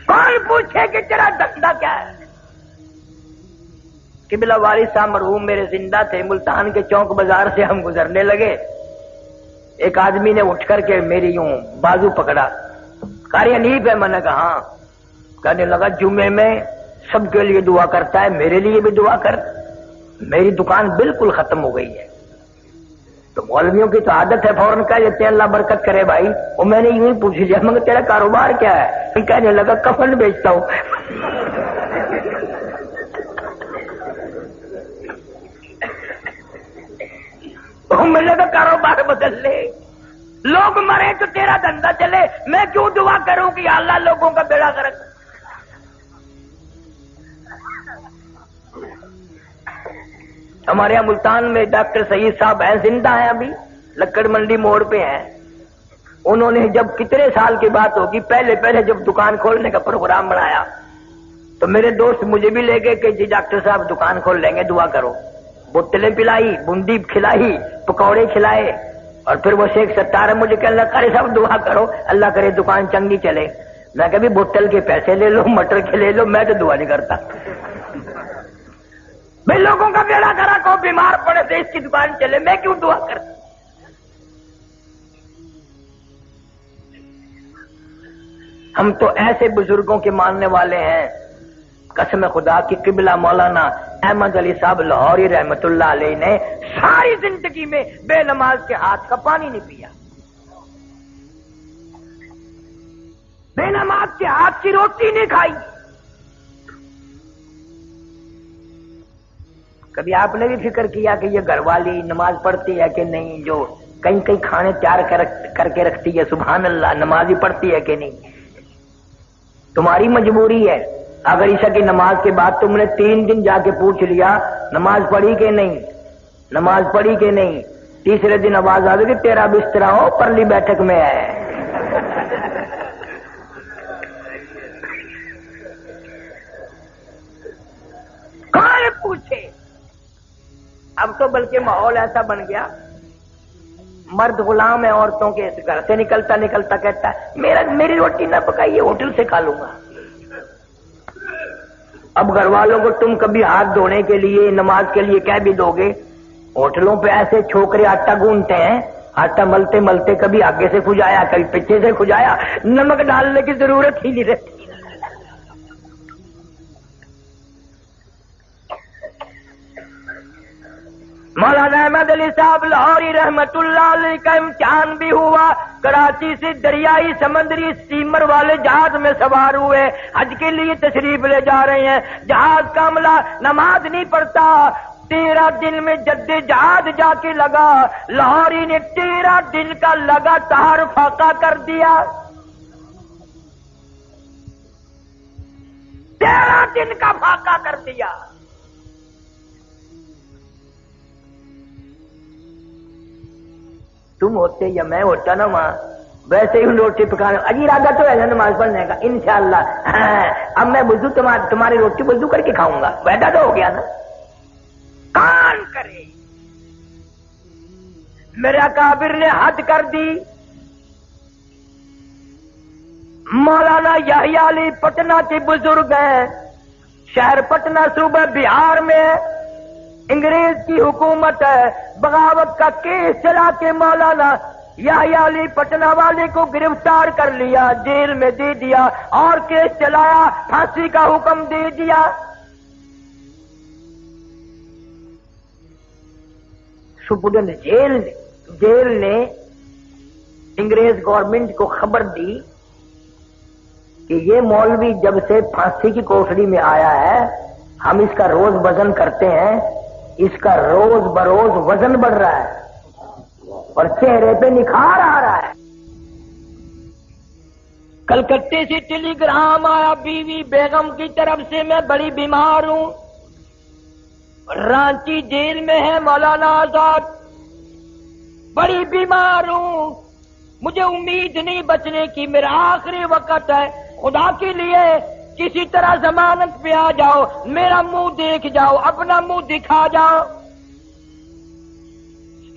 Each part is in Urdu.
کون پوچھے کہ تیرا دھندا کیا ہے؟ قبلہ والد صاحب مرحوم میرے زندہ تھے، ملتان کے چوک بازار سے ہم گزرنے لگے، ایک آدمی نے اٹھ کر کے میری یوں بازو پکڑا، قاری حنیف ہے؟ میں نے کہا ہاں۔ کہنے لگا جمعے میں سب کے لیے دعا کرتا ہے، میرے لیے بھی دعا کر، میری دکان بالکل ختم ہو گئی ہے۔ تو مولویوں کی تو عادت ہے فوراً کہہ دیتے ہیں اللہ برکت کرے بھائی، اور میں نے یوں ہی پوچھ لیا مگر تیرا کاروبار کیا ہے؟ کہنے لگا کفن بیچتا ہوں۔ میں نے کہا کاروبار بدل لے، لوگ مرے تو تیرا دھندا چلے، میں کیوں دعا کروں کہ اللہ لوگوں کا بیڑا غرق۔ ہمارے یہاں ملتان میں ڈاکٹر سعید صاحب ہیں، زندہ ہیں، ابھی لکڑ منڈی موڑ پہ ہیں۔ انہوں نے جب کتنے سال کی بات ہوگی، پہلے جب دکان کھولنے کا پروگرام بنایا تو میرے دوست مجھے بھی لے گئے کہ جی ڈاکٹر صاحب دکان کھول لیں گے، دعا کرو۔ بوتلیں پلائی، بوندی کھلائی، پکوڑے کھلائے، اور پھر وہ شیخ ستار مجھے کہ اللہ کرے صاحب دعا کرو اللہ کرے دکان چنگی چلے۔ میں کبھی بوتل کے پیسے لے لو، مٹر کے لے لو، میں تو دعا نہیں کرتا بھائی لوگوں کا بیڑا کرا کو بیمار پڑے تو اس کی دکان چلے، میں کیوں دعا کرتا؟ ہم تو ایسے بزرگوں کے ماننے والے ہیں، قسم خدا کی قبلہ مولانا احمد علی صاحب لاہوری رحمت اللہ علیہ نے ساری زندگی میں بے نماز کے ہاتھ کا پانی نہیں پیا، بے نماز کے ہاتھ کی روٹی نہیں کھائی۔ کبھی آپ نے بھی فکر کیا کہ یہ گھر والی نماز پڑھتی ہے کہ نہیں، جو کئی کھانے تیار کر کے رکھتی ہے، سبحان اللہ، نماز ہی پڑھتی ہے کہ نہیں؟ تمہاری مجبوری ہے، اگر عشاء کی نماز کے بعد تم نے 3 دن جا کے پوچھ لیا نماز پڑھی کہ نہیں، نماز پڑھی کہ نہیں، تیسرے دن آواز آ گئی کہ تیرا بستر ہو پرلی بیٹھک میں ہے۔ کون پوچھے؟ اب تو بلکہ ماحول ایسا بن گیا، مرد غلام ہے عورتوں کے، گھر سے نکلتا کہتا ہے میری روٹی نہ پکائیے، ہوٹل سے کھا لوں گا۔ اب گھر والوں کو تم کبھی ہاتھ دھونے کے لیے نماز کے لیے کہہ بھی دو گے، ہوٹلوں پہ ایسے چھوکرے آٹا گونتے ہیں، آٹا ملتے کبھی آگے سے کھجایا کبھی پیچھے سے کھجایا، نمک ڈالنے کی ضرورت ہی نہیں رہتی۔ مولانا احمد علی صاحب لاہوری رحمت اللہ علیہ کا امتحان بھی ہوا، کراچی سے دریائی سمندری اسٹیمر والے جہاز میں سوار ہوئے، حج کے لیے تشریف لے جا رہے ہیں، جہاز کا عملہ نماز نہیں پڑھتا، 13 دن میں جد جہاز جا کے لگا، لاہوری نے 13 دن کا لگاتار فاقہ کر دیا، 13 دن کا فاقہ کر دیا۔ تم ہوتے یا میں ہوتا نا وہاں، ویسے ہی روٹی پکانا، اجی ارادہ تو ہے نا نماز پڑھنے کا انشاءاللہ، اب میں وضو تمہاری روٹی وضو کر کے کھاؤں گا، وعدہ تو ہو گیا نا۔ کون کرے؟ میرے اکابر نے حد کر دی۔ مولانا یحییٰ علی پٹنہ کے بزرگ ہیں، شہر پٹنہ صوبہ بہار میں، انگریز کی حکومت ہے، بغاوت کا کیس چلا کے مولانا یحییٰ علی پٹنہ والے کو گرفتار کر لیا، جیل میں دے دیا، اور کیس چلایا، پھانسی کا حکم دے دیا۔ سپرڈنٹ جیل نے انگریز گورنمنٹ کو خبر دی کہ یہ مولوی جب سے پھانسی کی کوٹڑی میں آیا ہے، ہم اس کا روز وزن کرتے ہیں، اس کا روز بروز وزن بڑھ رہا ہے اور چہرے پہ نکھار آ رہا ہے۔ کلکتے سے ٹیلی گرام آیا بیوی بیگم کی طرف سے، میں بڑی بیمار ہوں، رانچی جیل میں ہے مولانا آزاد، بڑی بیمار ہوں، مجھے امید نہیں بچنے کی، میرا آخری وقت ہے، خدا کے لیے کسی طرح ضمانت پہ آ جاؤ، میرا منہ دیکھ جاؤ، اپنا منہ دکھا جاؤ۔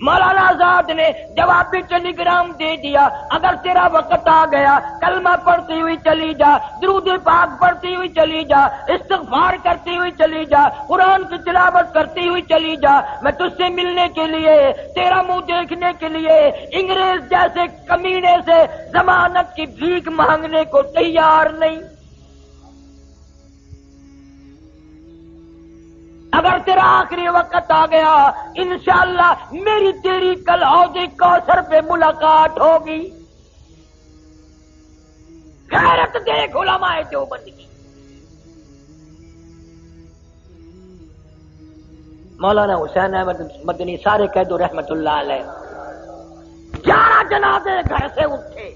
مولانا آزاد نے جوابی ٹیلی گرام دے دیا، اگر تیرا وقت آ گیا کلمہ پڑھتی ہوئی چلی جا، درود پاک پڑھتی ہوئی چلی جا، استغفار کرتی ہوئی چلی جا، قرآن کی تلاوت کرتی ہوئی چلی جا، میں تجھ سے ملنے کے لیے، تیرا منہ دیکھنے کے لیے انگریز جیسے کمینے سے ضمانت کی بھیک مانگنے کو تیار نہیں۔ اگر تیرا آخری وقت آ گیا انشاءاللہ میری تیری کل حوض کوثر پہ ملاقات ہوگی۔ غیرت دیکھ علماء دیوبند کی۔ مولانا حسین احمد مدنی سارے کہہ دو رحمت اللہ علیہ، 11 جنازے گھر سے اٹھے،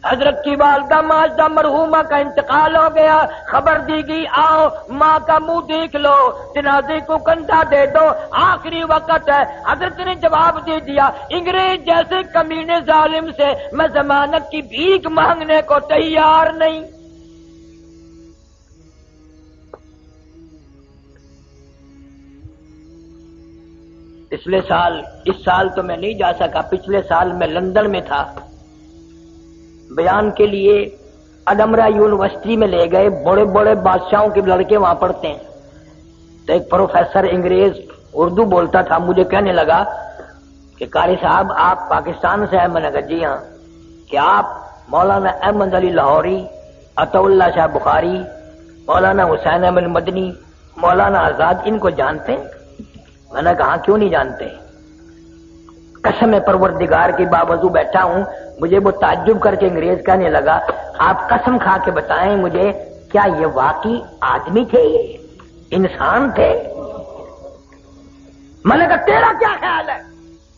حضرت کی والدہ ماجدہ مرحومہ کا انتقال ہو گیا، خبر دی گئی آؤ ماں کا منہ دیکھ لو، جنازے کو کندھا دے دو، آخری وقت ہے۔ حضرت نے جواب دے دیا انگریز جیسے کمینے ظالم سے میں ضمانت کی بھیک مانگنے کو تیار نہیں۔ اس سال تو میں نہیں جا سکا، پچھلے سال میں لندن میں تھا، بیان کے لیے ادمرا یونیورسٹی میں لے گئے، بڑے بڑے بادشاہوں کے لڑکے وہاں پڑھتے ہیں، تو ایک پروفیسر انگریز اردو بولتا تھا، مجھے کہنے لگا کہ قاری صاحب آپ پاکستان سے ہیں؟ میں نے کہا جی ہاں۔ کہ آپ مولانا احمد علی لاہوری، عطا اللہ شاہ بخاری، مولانا حسین احمد مدنی، مولانا آزاد ان کو جانتے ہیں؟ میں نے کہا کیوں نہیں جانتے؟ قسم پروردگار کی باوضو بیٹھا ہوں، مجھے وہ تعجب کر کے انگریز کہنے لگا آپ قسم کھا کے بتائیں مجھے کیا یہ واقعی آدمی تھے، یہ انسان تھے؟ میں نے کہا تیرا کیا خیال ہے؟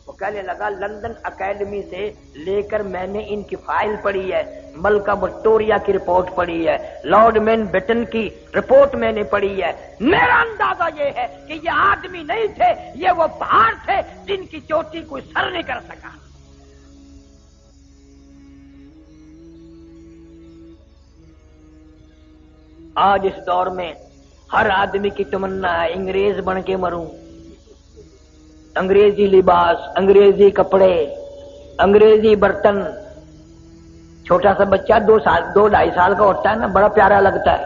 وہ کہنے لگا لندن اکیڈمی سے لے کر میں نے ان کی فائل پڑھی ہے، ملکہ وکٹوریہ کی رپورٹ پڑھی ہے، لارڈ ماؤنٹ بیٹن کی رپورٹ میں نے پڑھی ہے، میرا اندازہ یہ ہے کہ یہ آدمی نہیں تھے، یہ وہ پہاڑ تھے جن کی چوٹی کوئی سر نہیں کر سکا۔ آج اس دور میں ہر آدمی کی تمنا ہے انگریز بن کے مروں، انگریزی لباس، انگریزی کپڑے، انگریزی برتن۔ چھوٹا سا بچہ 2-2.5 سال کا ہوتا ہے نا، بڑا پیارا لگتا ہے،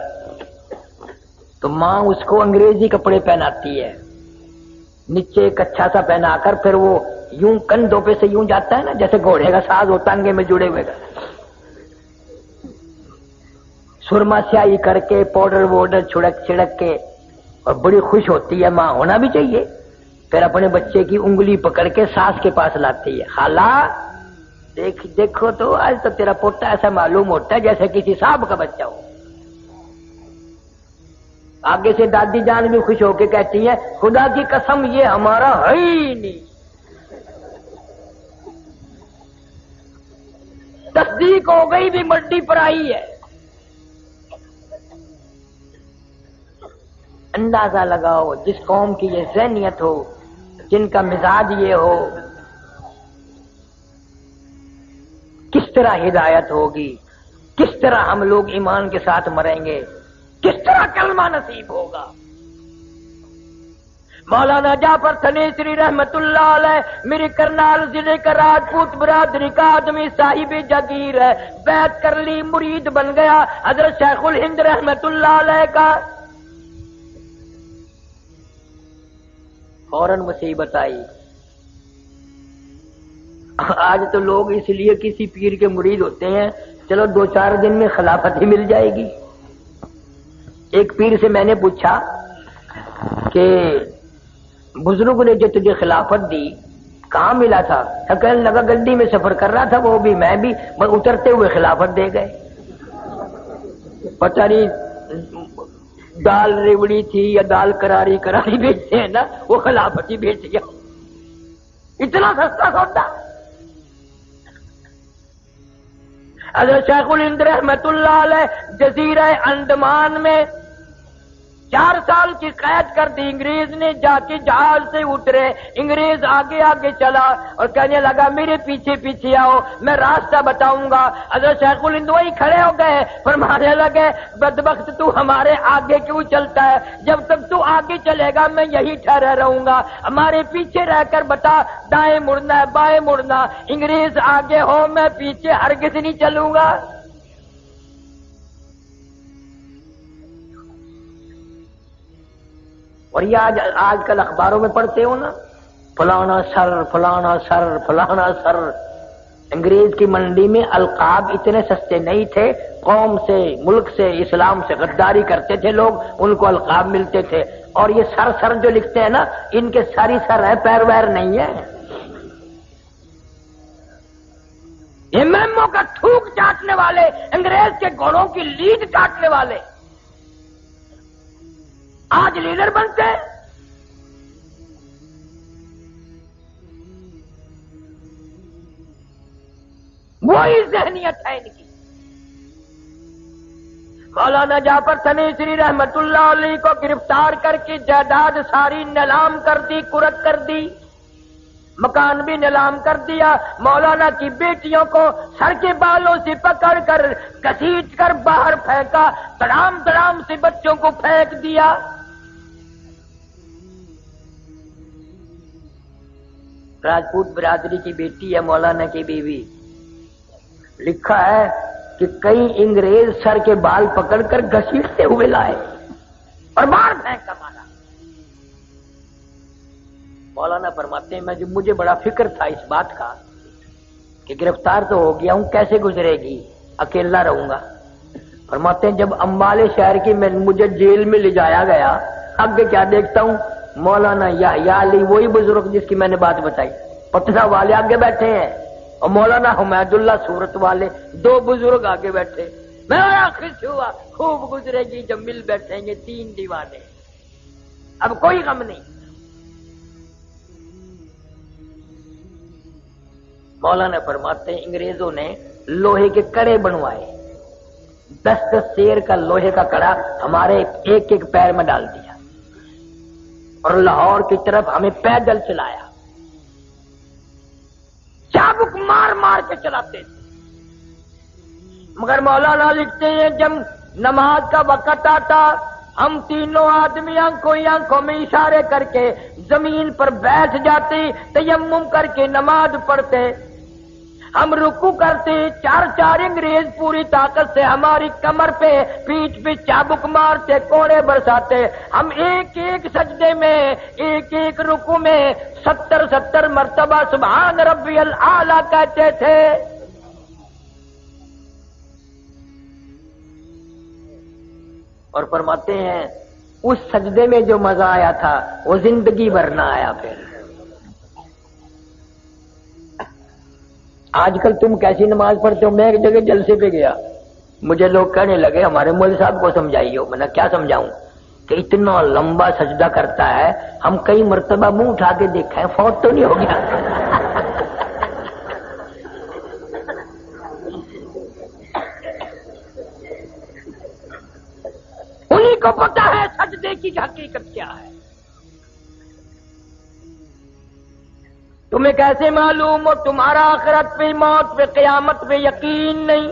تو ماں اس کو انگریزی کپڑے پہناتی ہے، نیچے ایک اچھا سا پہنا کر پھر وہ یوں کندھوں پہ سے یوں جاتا ہے نا جیسے گھوڑے کا ساز ہوتا انگے میں جڑے ہوئے گا، سرما سیاہی کر کے پاؤڈر ووڈر چھڑک کے، اور بڑی خوش ہوتی ہے ماں، ہونا بھی چاہیے۔ پھر اپنے بچے کی انگلی پکڑ کے ساس کے پاس لاتی ہے، خالہ دیکھو تو آج تو تیرا پوتا ایسا معلوم ہوتا ہے جیسے کسی صاحب کا بچہ ہو۔ آگے سے دادی جان بھی خوش ہو کے کہتی ہے خدا کی قسم یہ ہمارا ہے ہی نہیں۔ تصدیق ہو گئی بھی مڈی پر آئی ہے۔ اندازہ لگاؤ جس قوم کی یہ ذہنیت ہو، جن کا مزاج یہ ہو، کس طرح ہدایت ہوگی، کس طرح ہم لوگ ایمان کے ساتھ مریں گے، کس طرح کلمہ نصیب ہوگا۔ مولانا جعفر تنیسری رحمت اللہ علیہ میری کرنال ضلع کا راجپوت برادری کا آدمی صاحب جاگیر ہے، بیعت کر لی، مرید بن گیا حضرت شیخ الہند رحمت اللہ علیہ کا۔ فوراً مصیبت آئی۔ آج تو لوگ اس لیے کسی پیر کے مرید ہوتے ہیں چلو 2-4 دن میں خلافت ہی مل جائے گی۔ ایک پیر سے میں نے پوچھا کہ بزرگ نے جو تجھے خلافت دی کہاں ملا تھا؟ کہنے لگا گڈی میں سفر کر رہا تھا وہ بھی میں بھی، اترتے ہوئے خلافت دے گئے۔ پتہ نہیں دال ریوڑی تھی یا دال کراری بیچتے ہیں نا، وہ خلافت ہی بیچ گیا، اتنا سستا سودا۔ حضرت شیخ الہند رحمت اللہ علیہ جزیرہ انڈمان میں 4 سال کی قید کر دی انگریز نے، جا کے جہاز سے اترے، انگریز آگے آگے چلا اور کہنے لگا میرے پیچھے پیچھے آؤ، میں راستہ بتاؤں گا۔ حضرت شیخ الہندوئی کھڑے ہو گئے، فرمانے لگے بدبخت تو ہمارے آگے کیوں چلتا ہے؟ جب تک تو آگے چلے گا میں یہی ٹھہرا رہوں گا، ہمارے پیچھے رہ کر بتا دائیں مڑنا ہے بائیں مڑنا، انگریز آگے ہو میں پیچھے ہرگز نہیں چلوں گا۔ اور یہ آج کل اخباروں میں پڑھتے ہو نا، فلانا سر فلانا سر فلانا سر۔ انگریز کی منڈی میں القاب اتنے سستے نہیں تھے، قوم سے ملک سے اسلام سے غداری کرتے تھے لوگ، ان کو القاب ملتے تھے۔ اور یہ سر سر جو لکھتے ہیں نا، ان کے ساری سر ہے، پیر ویر نہیں ہے۔ یہ میمو کا تھوک چاٹنے والے، انگریز کے گھوڑوں کی لیڈ کاٹنے والے آج لیڈر بنتے ہیں۔ وہی ذہنیت ہے ان کی۔ مولانا جعفر تنیسری رحمت اللہ علیہ کو گرفتار کر کے جائیداد ساری نیلام کر دی، کرک کر دی، مکان بھی نیلام کر دیا۔ مولانا کی بیٹیوں کو سر کے بالوں سے پکڑ کر گھسیٹ کر باہر پھینکا، تڑام تڑام سے بچوں کو پھینک دیا۔ راجپوت برادری کی بیٹی ہے مولانا کی بیوی، لکھا ہے کہ کئی انگریز سر کے بال پکڑ کر گھسیٹتے ہوئے لائے اور باہر پھینک کر مارا۔ مولانا فرماتے ہیں مجھے بڑا فکر تھا اس بات کا کہ گرفتار تو ہو گیا ہوں، کیسے گزرے گی، اکیلا رہوں گا۔ فرماتے ہیں جب امبالے شہر کی مجھے جیل میں لے جایا گیا، آگے کیا دیکھتا ہوں، مولانا یحییٰ علی، وہی بزرگ جس کی میں نے بات بتائی، پٹنہ والے آگے بیٹھے ہیں، اور مولانا حمید اللہ صورت والے، 2 بزرگ آگے بیٹھے۔ میں خوش ہوا، خوب گزرے گی جب مل بیٹھیں گے 3 دیوانے، اب کوئی غم نہیں۔ مولانا فرماتے ہیں انگریزوں نے لوہے کے کڑے بنوائے، 10 شیر کا لوہے کا کڑا ہمارے ایک ایک پیر میں ڈال دیا، اور لاہور کی طرف ہمیں پیدل چلایا، چابک مار مار کے چلاتے تھے۔ مگر مولانا لکھتے ہیں جب نماز کا وقت آتا، ہم تینوں آدمی آنکھوں میں اشارے کر کے زمین پر بیٹھ جاتے، تیمم کر کے نماز پڑھتے، ہم رکوع کرتے، 4 انگریز پوری طاقت سے ہماری کمر پہ پیٹھ پہ چابک مارتے، کوڑے برساتے، ہم ایک ایک سجدے میں ایک ایک رکوع میں 70 مرتبہ سبحان ربی الاعلی کہتے تھے۔ اور فرماتے ہیں اس سجدے میں جو مزہ آیا تھا وہ زندگی بھر نہ آیا۔ پھر آج کل تم کیسی نماز پڑھتے ہو؟ میں ایک جگہ جلسے پہ گیا، مجھے لوگ کہنے لگے ہمارے مولوی صاحب کو سمجھائیے۔ میں نے کیا سمجھاؤں کہ اتنا لمبا سجدہ کرتا ہے، ہم کئی مرتبہ منہ اٹھا کے دیکھا ہے، فوت تو نہیں ہو گیا؟ انہیں کو پتا ہے سجدے کی حقیقت کیا ہے۔ تمہیں کیسے معلوم ہو؟ تمہارا آخرت پہ، موت پہ، قیامت پہ یقین نہیں۔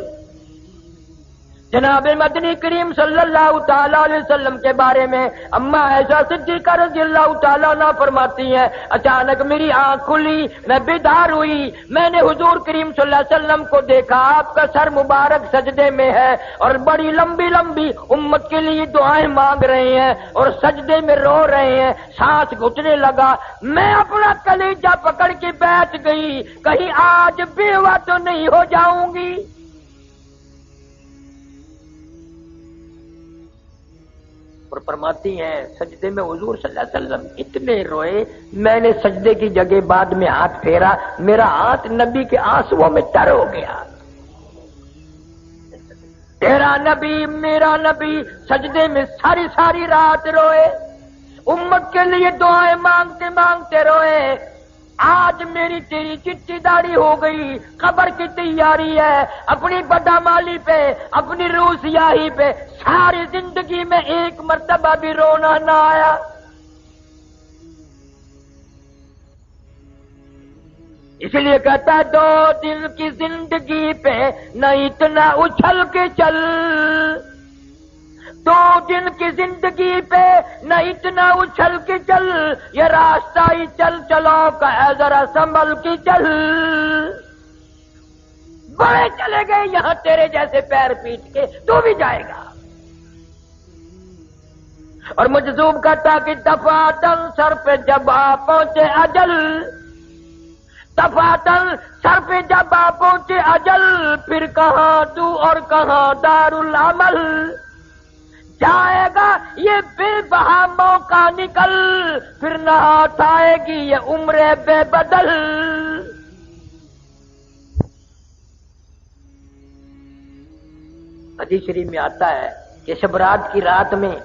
جناب مدنی کریم صلی اللہ تعالی علیہ وسلم کے بارے میں اما عائشہ صدیقہ رضی اللہ تعالی عنہا فرماتی ہیں اچانک میری آنکھ کھلی، میں بیدار ہوئی، میں نے حضور کریم صلی اللہ علیہ وسلم کو دیکھا، آپ کا سر مبارک سجدے میں ہے اور بڑی لمبی لمبی امت کے لیے دعائیں مانگ رہے ہیں اور سجدے میں رو رہے ہیں، سانس گھٹنے لگا۔ میں اپنا کلیجہ پکڑ کے بیٹھ گئی، کہیں آج بیوہ تو نہیں ہو جاؤں گی۔ اور فرماتی ہیں سجدے میں حضور صلی اللہ علیہ وسلم اتنے روئے، میں نے سجدے کی جگہ بعد میں ہاتھ پھیرا، میرا ہاتھ نبی کے آنسوؤں میں تر ہو گیا۔ تیرا نبی میرا نبی سجدے میں ساری ساری رات روئے، امت کے لیے دعائیں مانگتے مانگتے روئے۔ آج میری تیری چٹی داڑھی ہو گئی، قبر کی تیاری ہے، اپنی بدامالی پہ، اپنی روح سیاہی پہ ساری زندگی میں ایک مرتبہ بھی رونا نہ آیا۔ اس لیے کہتا ہے 2 دن کی زندگی پہ نہ اتنا اچھل کے چل، 2 دن کی زندگی پہ نہ اتنا اچھل کے چل، یہ راستہ ہی چل چلو کا ہے ذرا سنبھل کے چل۔ بڑے چلے گئے یہاں تیرے جیسے پیر پیٹ کے، تو بھی جائے گا۔ اور مجذوب کہتا کہ دفعتاً سر پہ جب آ پہنچے اجل، دفعتاً سر پہ جب آ پہنچے اجل، پھر کہاں تو اور کہاں دار العمل، جائے گا یہ بے بہا موقع نکل، پھر نہ ہاتھ آئے گی یہ عمر بے بدل۔ حدیث شریف میں آتا ہے کہ شب رات کی رات میں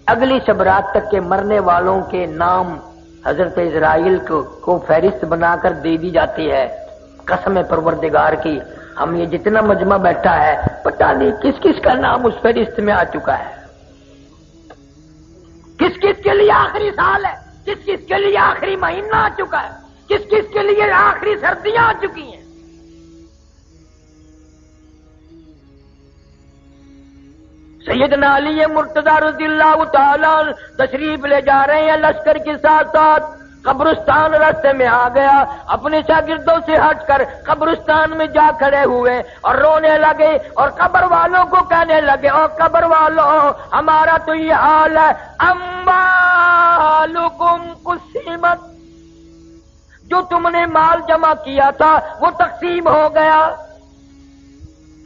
اگلی شب رات تک کے مرنے والوں کے نام حضرت اسرائیل کو فہرست بنا کر دے دی جاتی ہے۔ قسم پروردگار کی، ہم یہ جتنا مجمع بیٹھا ہے پتہ نہیں کس کس کا نام اس فہرست میں آ چکا ہے، کس کس کے لیے آخری سال ہے، کس کس کے لیے آخری مہینہ آ چکا ہے، کس کس کے لیے آخری سردیاں آ چکی ہیں۔ سیدنا علی مرتضی رضی اللہ تعالی تشریف لے جا رہے ہیں لشکر کے ساتھ ساتھ، قبرستان راستے میں آ گیا، اپنے شاگردوں سے ہٹ کر قبرستان میں جا کھڑے ہوئے اور رونے لگے اور قبر والوں کو کہنے لگے، اور قبر والوں ہمارا تو یہ حال ہے، اموالکم قسمت، جو تم نے مال جمع کیا تھا وہ تقسیم ہو گیا،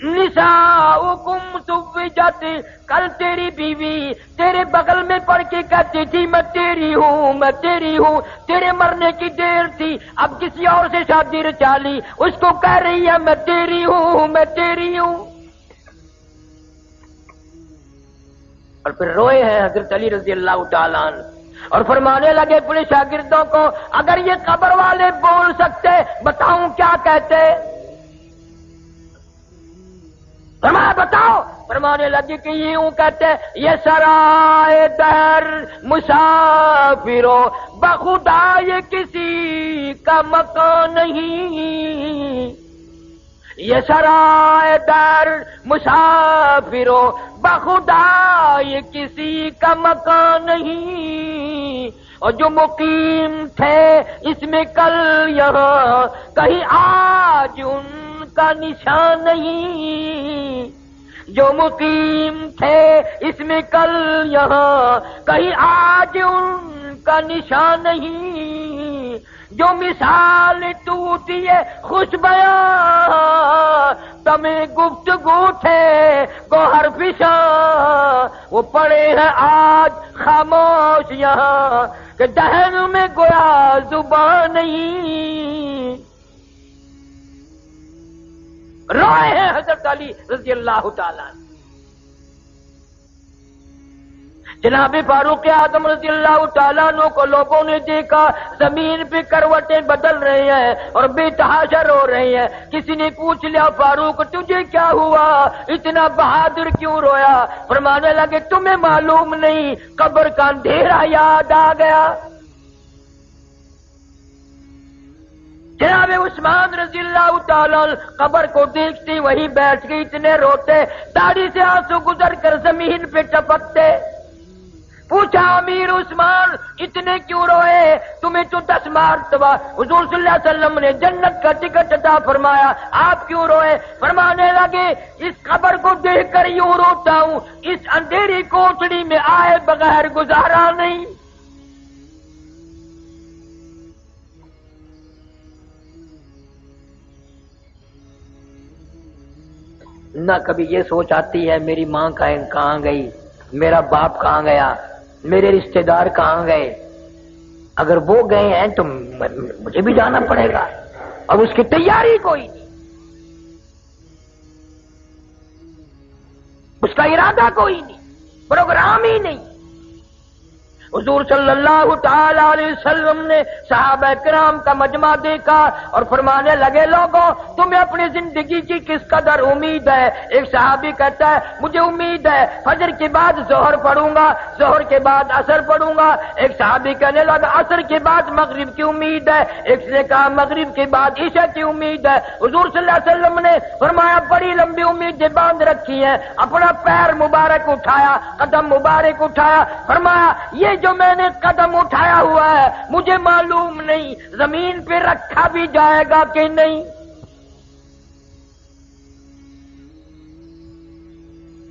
نساؤکم زوجت، کل تیری بیوی تیرے بغل میں پڑھ کے کہتی تھی میں تیری ہوں میں تیری ہوں، تیرے مرنے کی دیر تھی، اب کسی اور سے شادی رچا لی، اس کو کہہ رہی ہے میں تیری ہوں میں تیری ہوں۔ اور پھر روئے ہیں حضرت علی رضی اللہ تعالیٰ عنہ اور فرمانے لگے اپنے شاگردوں کو، اگر یہ قبر والے بول سکتے بتاؤں کیا کہتے؟ فرمایا بتاؤ، فرمانے لگے کہ یوں کہتے، یہ سرائے در مسافروں بخدا یہ کسی کا مکان نہیں، یہ سرائے در مسافروں بخدا یہ کسی کا مکان نہیں، اور جو مقیم تھے اس میں کل یہاں کہیں آج ان کا نشان نہیں، جو مقیم تھے اس میں کل یہاں کہیں آج ان کا نشان نہیں، جو مثال ٹوٹی ہے خوش بیاں تمہیں گفتگو تھے گوہر فشاں، وہ پڑے ہیں آج خاموش یہاں کہ دہن میں گویا زبان نہیں۔ روئے ہیں حضرت علی رضی اللہ تعالیٰ۔ جناب فاروق اعظم رضی اللہ تعالیٰ عنہ کو لوگوں نے دیکھا زمین پہ کروٹیں بدل رہے ہیں اور بے تحاشا رو رہے ہیں، کسی نے پوچھ لیا فاروق تجھے کیا ہوا، اتنا بہادر کیوں رویا؟ فرمانے لگے تمہیں معلوم نہیں، قبر کا اندھیرا یاد آ گیا۔ جناب عثمان رضی اللہ تعالیٰ قبر کو دیکھتے وہی بیٹھ کے اتنے روتے، داڑھی سے آنسو گزر کر زمین پہ ٹپکتے۔ پوچھا امیر عثمان اتنے کیوں روئے؟ تمہیں تو 10 مرتبہ حضور صلی اللہ علیہ وسلم نے جنت کا ٹکٹ عطا فرمایا، آپ کیوں روئے؟ فرمانے لگے اس قبر کو دیکھ کر یوں روتا ہوں، اس اندھیری کوٹڑی میں آئے بغیر گزارا نہیں۔ نہ کبھی یہ سوچ آتی ہے میری ماں کہاں گئی، میرا باپ کہاں گیا، میرے رشتہ دار کہاں گئے، اگر وہ گئے ہیں تو مجھے بھی جانا پڑے گا، اور اس کی تیاری کوئی نہیں، اس کا ارادہ کوئی نہیں، پروگرام ہی نہیں۔ حضور صلی اللہ تعالی علیہ وسلم نے صحابہ کرام کا مجمع دیکھا اور فرمانے لگے لوگوں تمہیں اپنی زندگی کی کس قدر امید ہے؟ ایک صحابی کہتا ہے مجھے امید ہے فجر کے بعد ظہر پڑھوں گا، ظہر کے بعد عصر پڑھوں گا۔ ایک صحابی کہنے لگا عصر کے بعد مغرب کی امید ہے، ایک نے کہا مغرب کے بعد عشاء کی امید ہے۔ حضور صلی اللہ علیہ وسلم نے فرمایا بڑی لمبی امیدیں باندھ رکھی ہیں، اپنا پیر مبارک اٹھایا، قدم مبارک اٹھایا، فرمایا یہ جو میں نے قدم اٹھایا ہوا ہے مجھے معلوم نہیں زمین پہ رکھا بھی جائے گا کہ نہیں،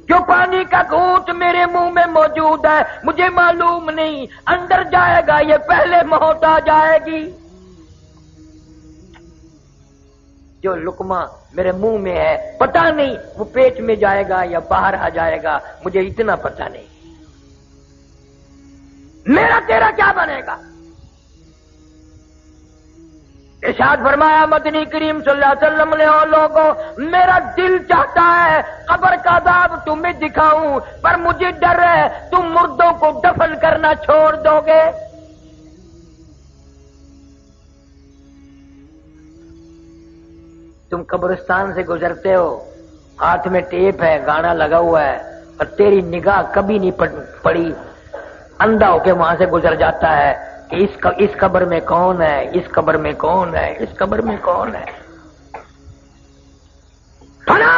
جو پانی کا گھونٹ میرے منہ میں موجود ہے مجھے معلوم نہیں اندر جائے گا یہ پہلے موت آ جائے گی، جو لقمہ میرے منہ میں ہے پتہ نہیں وہ پیٹ میں جائے گا یا باہر آ جائے گا، مجھے اتنا پتہ نہیں، میرا تیرا کیا بنے گا؟ ارشاد فرمایا مدنی کریم صلی اللہ علیہ وسلم نے اور لوگوں میرا دل چاہتا ہے قبر کا عذاب تمہیں دکھاؤں پر مجھے ڈر ہے تم مردوں کو دفن کرنا چھوڑ دو گے۔ تم قبرستان سے گزرتے ہو، ہاتھ میں ٹیپ ہے، گانا لگا ہوا ہے اور تیری نگاہ کبھی نہیں پڑی، اندھا ہو کے وہاں سے گزر جاتا ہے کہ اس قبر میں کون ہے، اس قبر میں کون ہے، اس قبر میں کون ہے، فلاں